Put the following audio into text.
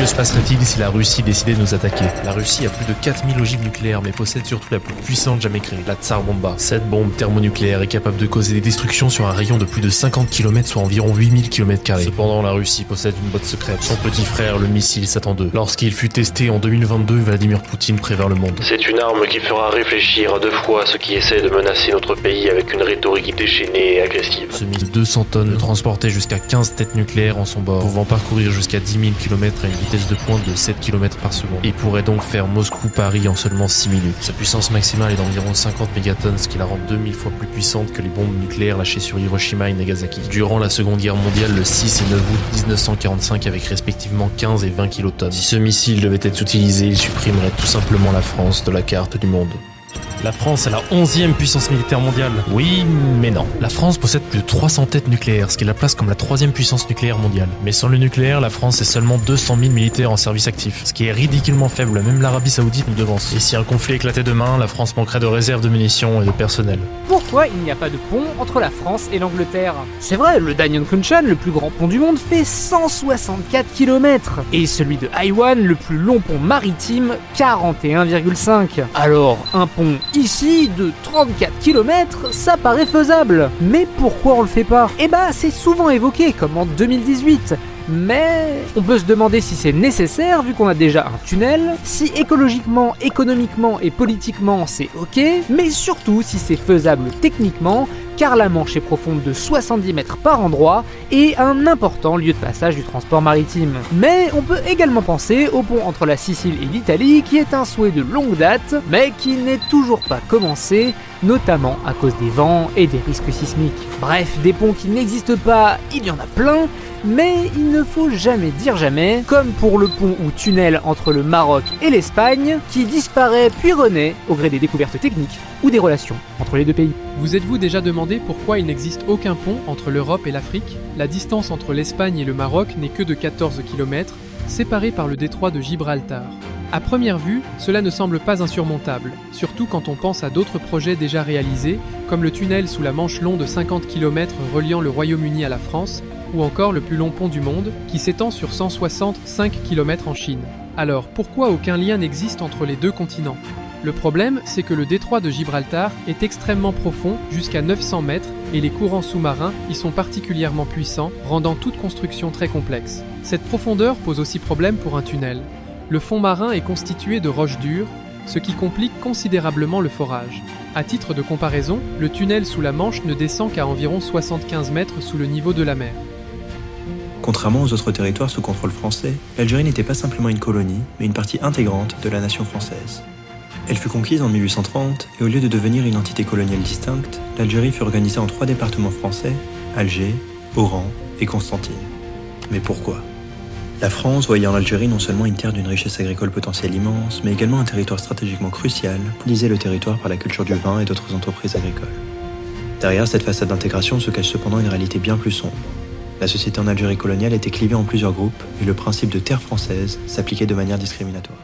Que se passerait-il si la Russie décidait de nous attaquer? La Russie a plus de 4000 ogives nucléaires, mais possède surtout la plus puissante jamais créée, la Tsar Bomba. Cette bombe thermonucléaire est capable de causer des destructions sur un rayon de plus de 50 km, soit environ 8000 km². Cependant, la Russie possède une botte secrète, son petit frère, le missile Satan II. Lorsqu'il fut testé en 2022, Vladimir Poutine prévint le monde. C'est une arme qui fera réfléchir à deux fois ceux qui essaient de menacer notre pays avec une rhétorique déchaînée et agressive. Ce missile de 200 tonnes ne transportait jusqu'à 15 têtes nucléaires en son bord, pouvant parcourir jusqu'à 10 000 km à une vitesse de pointe de 7 km par seconde, et pourrait donc faire Moscou-Paris en seulement 6 minutes. Sa puissance maximale est d'environ 50 mégatonnes, ce qui la rend 2000 fois plus puissante que les bombes nucléaires lâchées sur Hiroshima et Nagasaki durant la Seconde Guerre mondiale le 6 et 9 août 1945 avec respectivement 15 et 20 kilotonnes. Si ce missile devait être utilisé, il supprimerait tout simplement la France de la carte du monde. La France est la 11e puissance militaire mondiale. Oui, mais non. La France possède plus de 300 têtes nucléaires, ce qui la place comme la 3e puissance nucléaire mondiale. Mais sans le nucléaire, la France est seulement 200 000 militaires en service actif, ce qui est ridiculement faible, même l'Arabie Saoudite nous devance. Et si un conflit éclatait demain, la France manquerait de réserves de munitions et de personnel. Pourquoi il n'y a pas de pont entre la France et l'Angleterre? C'est vrai, le Danyang-Kunshan, le plus grand pont du monde, fait 164 km. Et celui de Haïwan, le plus long pont maritime, 41,5. Alors, un pont ici, de 34 km, ça paraît faisable. Mais pourquoi on le fait pas? Eh bah, c'est souvent évoqué, comme en 2018. Mais on peut se demander si c'est nécessaire vu qu'on a déjà un tunnel, si écologiquement, économiquement et politiquement c'est ok, mais surtout si c'est faisable techniquement, car la Manche est profonde de 70 mètres par endroit et un important lieu de passage du transport maritime. Mais on peut également penser au pont entre la Sicile et l'Italie qui est un souhait de longue date, mais qui n'est toujours pas commencé, notamment à cause des vents et des risques sismiques. Bref, des ponts qui n'existent pas, il y en a plein, mais il ne faut jamais dire jamais, comme pour le pont ou tunnel entre le Maroc et l'Espagne, qui disparaît puis renaît au gré des découvertes techniques ou des relations entre les deux pays. Vous êtes-vous déjà demandé pourquoi il n'existe aucun pont entre l'Europe et l'Afrique? La distance entre l'Espagne et le Maroc n'est que de 14 km, séparée par le détroit de Gibraltar. À première vue, cela ne semble pas insurmontable, surtout quand on pense à d'autres projets déjà réalisés, comme le tunnel sous la Manche long de 50 km reliant le Royaume-Uni à la France, ou encore le plus long pont du monde, qui s'étend sur 165 km en Chine. Alors, pourquoi aucun lien n'existe entre les deux continents? Le problème, c'est que le détroit de Gibraltar est extrêmement profond, jusqu'à 900 mètres, et les courants sous-marins y sont particulièrement puissants, rendant toute construction très complexe. Cette profondeur pose aussi problème pour un tunnel. Le fond marin est constitué de roches dures, ce qui complique considérablement le forage. À titre de comparaison, le tunnel sous la Manche ne descend qu'à environ 75 mètres sous le niveau de la mer. Contrairement aux autres territoires sous contrôle français, l'Algérie n'était pas simplement une colonie, mais une partie intégrante de la nation française. Elle fut conquise en 1830 et au lieu de devenir une entité coloniale distincte, l'Algérie fut organisée en 3 départements français, Alger, Oran et Constantine. Mais pourquoi? La France voyait en Algérie non seulement une terre d'une richesse agricole potentielle immense, mais également un territoire stratégiquement crucial, lisait le territoire par la culture du vin et d'autres entreprises agricoles. Derrière cette façade d'intégration se cache cependant une réalité bien plus sombre. La société en Algérie coloniale était clivée en plusieurs groupes et le principe de terre française s'appliquait de manière discriminatoire.